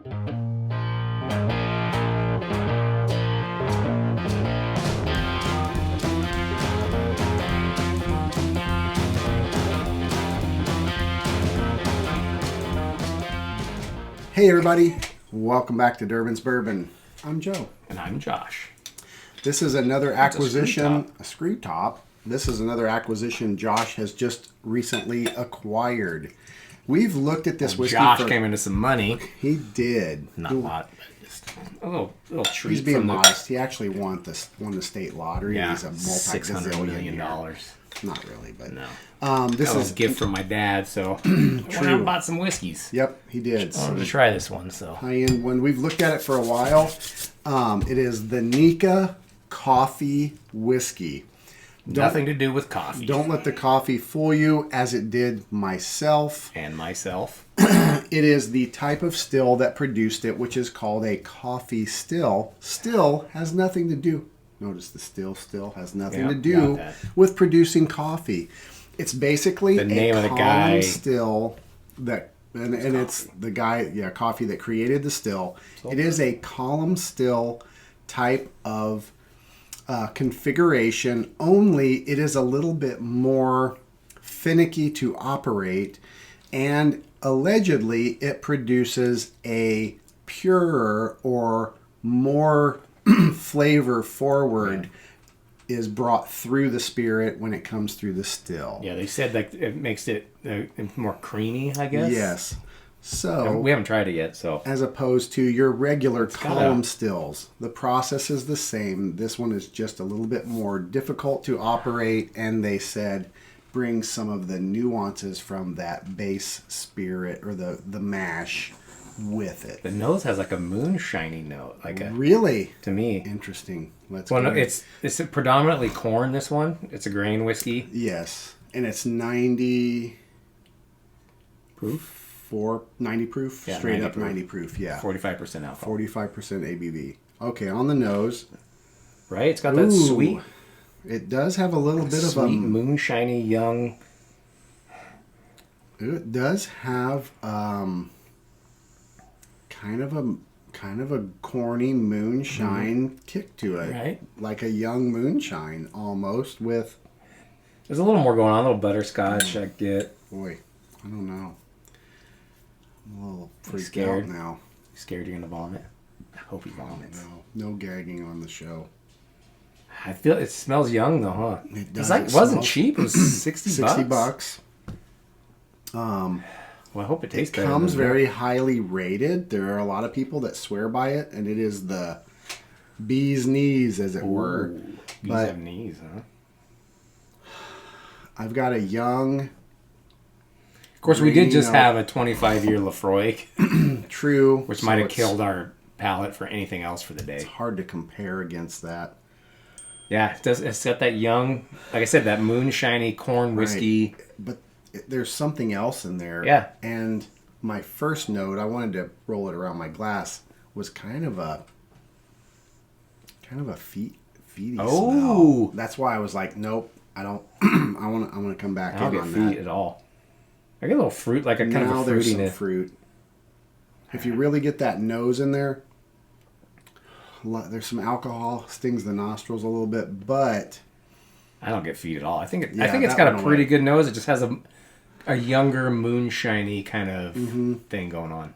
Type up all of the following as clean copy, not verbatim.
Hey everybody, welcome back to Durbin's Bourbon. I'm Joe. And I'm Josh. This is another acquisition, a screw top. This is another acquisition Josh has just recently acquired. We've looked at this whiskey. Josh came into some money. He did. Not a lot, but just a little treat. He's being from modest. He actually won the state lottery. Yeah, He's a $600 million. Not really, but no. This was is a gift from my dad, so I went out and bought some whiskeys. Yep, he did. I wanted to try this one, so. High-end. When we've looked at it for a while, it is the NIKKA Coffey whiskey. Nothing to do with coffee. Don't let the coffee fool you, as it did myself. And myself. It is the type of still that produced it, which is called a coffee still. Still has nothing to do. Notice the still has nothing to do with producing coffee. It's basically the name a of the guy still that, and it's the guy, Coffey, that created the still. It is a column still type of configuration, only it is a little bit more finicky to operate, and allegedly it produces a purer or more flavor forward is brought through the spirit when it comes through the still. Yeah, they said that it makes it more creamy, I guess. Yes. So we haven't tried it yet, so. As opposed to your regular column stills, the process is the same. This one is just a little bit more difficult to operate, and they said bring some of the nuances from that base spirit or the mash with it. The nose has like a moonshiny note, like a really to me interesting. Let's go. No, it's predominantly corn. This one, it's a grain whiskey. Yes, and it's 90 proof. 90 proof, yeah, straight 90 up proof. 90 proof, yeah. 45% alcohol. 45% ABV. Okay, on the nose. Right, it's got that sweet. It does have a little bit of sweet, moonshiny, young. It does have kind of a corny moonshine kick to it, right? Like a young moonshine almost. With there's a little more going on, a little butterscotch. I get. Boy, I don't know. I'm a little freaked scared out now. You scared you're gonna vomit? I hope he vomits. No gagging on the show. I feel it smells young though, huh? It does. It wasn't cheap. It was $60 bucks. Well, I hope it tastes better. It comes very highly rated. There are a lot of people that swear by it, and it is the bee's knees, as it were. Bees have knees, huh? I've got a young. Of course, we did just have a 25-year Lafroy. True. Which might have killed our palate for anything else for the day. It's hard to compare against that. Yeah, it does. It's got that young, like I said, that moonshiny corn whiskey. Right. But there's something else in there. Yeah. And my first note, I wanted to roll it around my glass, was kind of a feety smell. That's why I was like, nope, I don't. I want to come back in on that. I don't get feet at all. I get a little fruit, like a kind of a fruitiness. There's some fruit. If you really get that nose in there, there's some alcohol, stings the nostrils a little bit, but I don't get feet at all. I think it's got a pretty good nose. It just has a younger moonshiny kind of thing going on.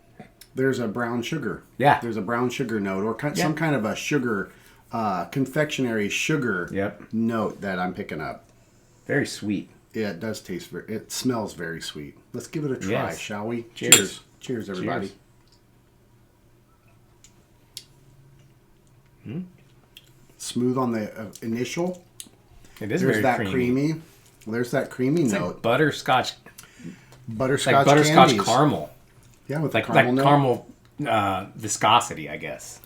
There's a brown sugar. Yeah. There's a brown sugar note or some kind of a sugar, confectionery sugar note that I'm picking up. Very sweet. Yeah, it does taste it smells very sweet. Let's give it a try, shall we? Cheers. Cheers, everybody. Cheers. Smooth on the initial. It is very creamy. There's that creamy note. Like butterscotch. Butterscotch candies. Caramel. Yeah, with like caramel viscosity, I guess.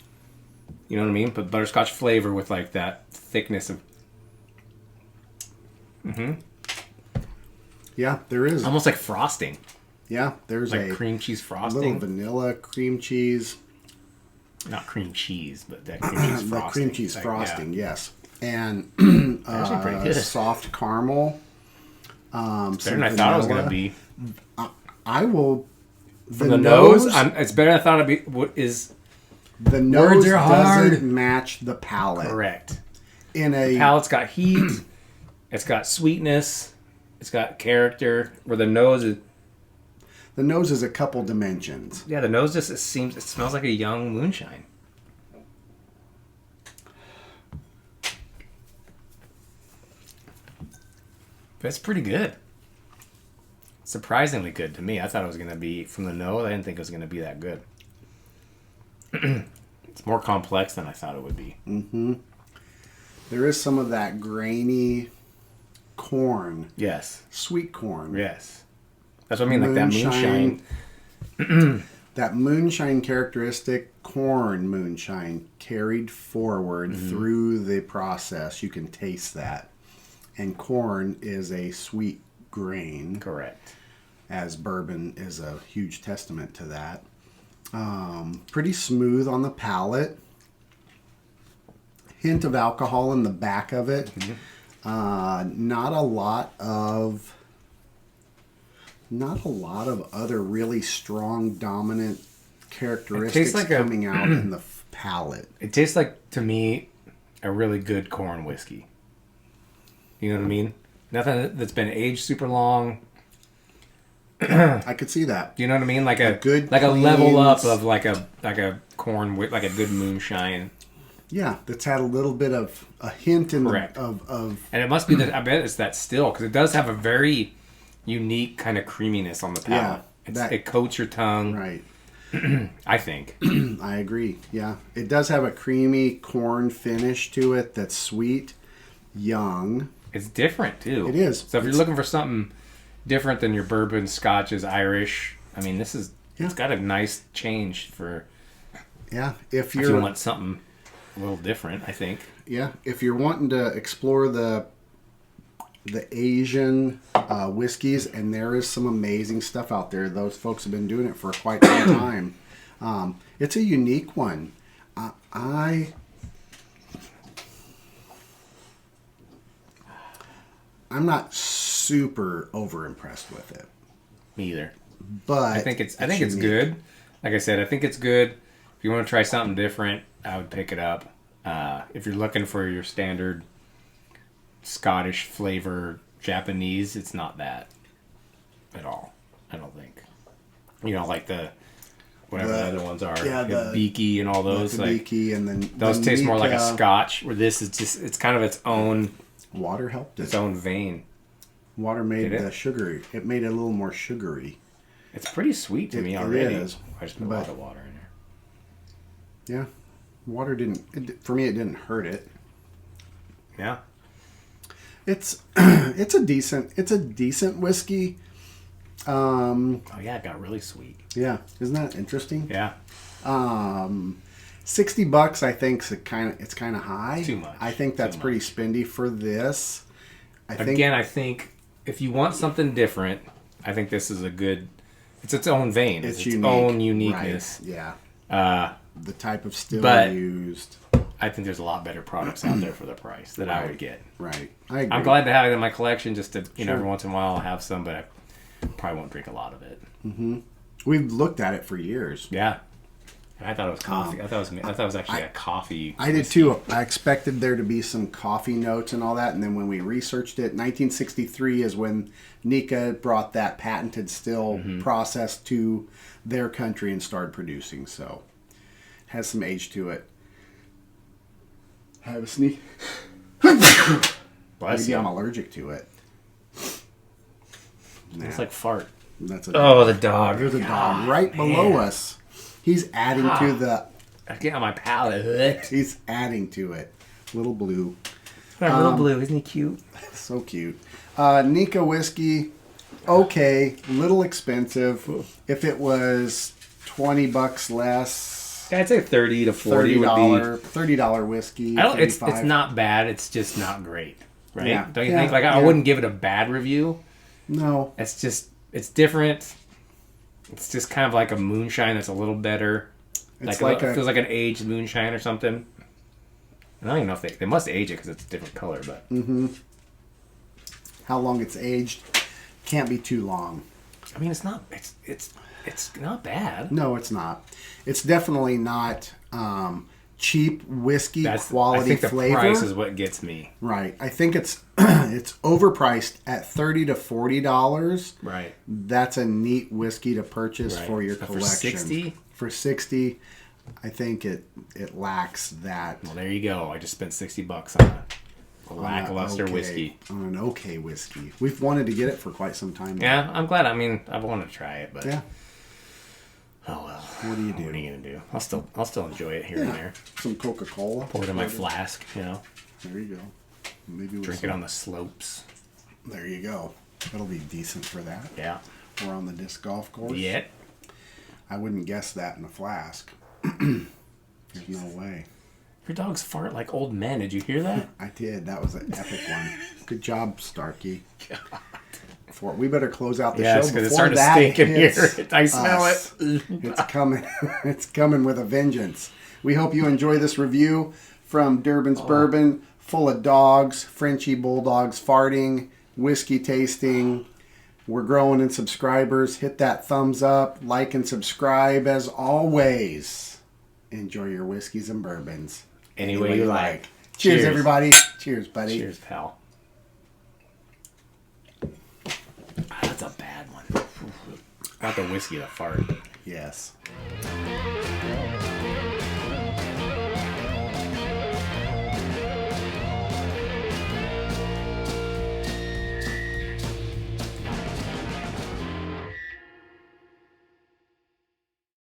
You know what I mean? But butterscotch flavor with like that thickness of. Yeah, there is. Almost like frosting. Yeah, there's like cream cheese frosting. A little vanilla cream cheese. Not cream cheese, but that cream cheese frosting. The cream cheese frosting, yes. And actually pretty good. Soft caramel. It's better than I thought it was going to be. I will from the nose, it's better than I thought it'd be. What is the nose doesn't match the palate? Correct. The palate's got heat. It's got sweetness. It's got character. Where the nose is a couple dimensions. Yeah, the nose just it smells like a young moonshine. But it's pretty good. Surprisingly good to me. I thought it was going to be from the nose. I didn't think it was going to be that good. It's more complex than I thought it would be. Mm-hmm. There is some of that grainy corn. Yes. Sweet corn. Yes. That's what I mean, like that moonshine. That moonshine characteristic, corn moonshine, carried forward through the process. You can taste that. And corn is a sweet grain. Correct. As bourbon is a huge testament to that. Pretty smooth on the palate. Hint of alcohol in the back of it. Not a lot of other really strong dominant characteristics like coming out in the palate. It tastes like, to me, a really good corn whiskey. You know what I mean? Nothing that's been aged super long. I could see that. You know what I mean? Like a good, like cleans. A level up of like a corn, like a good moonshine. Yeah, that's had a little bit of a hint in of and it must be that I bet it's that still because it does have a very unique kind of creaminess on the palate. Yeah, it coats your tongue. Right. I think. I agree. Yeah, it does have a creamy corn finish to it that's sweet, young. It's different too. It is. So if you're looking for something different than your bourbon, scotches, Irish, I mean, this is it's got a nice change for. Yeah, if you want something a little different, I think. Yeah, if you're wanting to explore the Asian whiskeys, and there is some amazing stuff out there. Those folks have been doing it for quite some time. It's a unique one. I'm not super over impressed with it. Me either. But I think it's good. Like I said, I think it's good. If you want to try something different, I would pick it up. If you're looking for your standard Scottish flavor Japanese, it's not that at all. I don't think. You know, like the whatever the other ones are, the Beaky and all those. Like Beaky, and then those taste more like a Scotch. Where this is just it's kind of its own. Water helped it. Its own vein. Water made the sugary. It made it a little more sugary. It's pretty sweet to me already. It is. I just put a lot of water in there. Yeah, water didn't. For me, it didn't hurt it. Yeah. It's a decent whiskey. Oh yeah, it got really sweet. Yeah, isn't that interesting? Yeah. $60, I think, it's kind of high. Too much. I think that's pretty spendy for this. I think if you want something different, I think this is a good. It's its own vein. It's its own uniqueness. Right. Yeah. The type of still used. I think there's a lot better products out there for the price that I would get. Right. I agree. I'm glad to have it in my collection. Just to every once in a while I'll have some, but I probably won't drink a lot of it. Mm-hmm. We've looked at it for years. Yeah. I thought it was coffee. I thought it was actually a coffee. I did too. I expected there to be some coffee notes and all that, and then when we researched it, 1963 is when NIKKA brought that patented still process to their country and started producing. So, it has some age to it. I have a sneeze. Maybe I'm allergic to it. It's like fart. That's the dog. There's a dog right below us. He's adding to the... I get on my palate. He's adding to it. Little Blue. Little Blue. Isn't he cute? So cute. NIKKA whiskey, okay. Little expensive. If it was $20 less... I'd say 30 to 40 would be... $30 whiskey. It's not bad. It's just not great. Right? Yeah. Don't you think? Like, I wouldn't give it a bad review. No. It's just... It's different. It's just kind of like a moonshine that's a little better. It feels like an aged moonshine or something. I don't even know if they must age it because it's a different color, but how long it's aged can't be too long. I mean, it's not. It's It's not bad. No, it's not. It's definitely not cheap whiskey quality I think the flavor. price is what gets me. Right. I think it's it's overpriced at $30 to $40. Right. That's a neat whiskey to purchase for your So collection. For 60? For 60, I think it lacks that. Well, there you go. I just spent $60 on a lackluster whiskey. On an okay whiskey. We've wanted to get it for quite some time now. Yeah, I'm glad. I mean, I want to try it, but Yeah. oh well. What do you do? What are you gonna do? I'll still enjoy it here and there. Some Coca-Cola. Pour it in my flask, you know. There you go. Maybe Drink it on the slopes. There you go. That'll be decent for that. Yeah. We're on the disc golf course. Yeah. I wouldn't guess that in a flask. There's no way. Your dogs fart like old men. Did you hear that? I did. That was an epic one. Good job, Starkey. We better close out the show Yes, before because it's starting to that stink in here. hits I smell us. it. It's coming. It's coming with a vengeance. We hope you enjoy this review from Durbin's Bourbon, full of dogs, Frenchie bulldogs farting, whiskey tasting. We're growing in subscribers. Hit that thumbs up, like and subscribe as always. Enjoy your whiskeys and bourbons Any way you like. Cheers, everybody. Cheers, buddy. Cheers, pal. That's a bad one. Not the whiskey, the fart. Yes.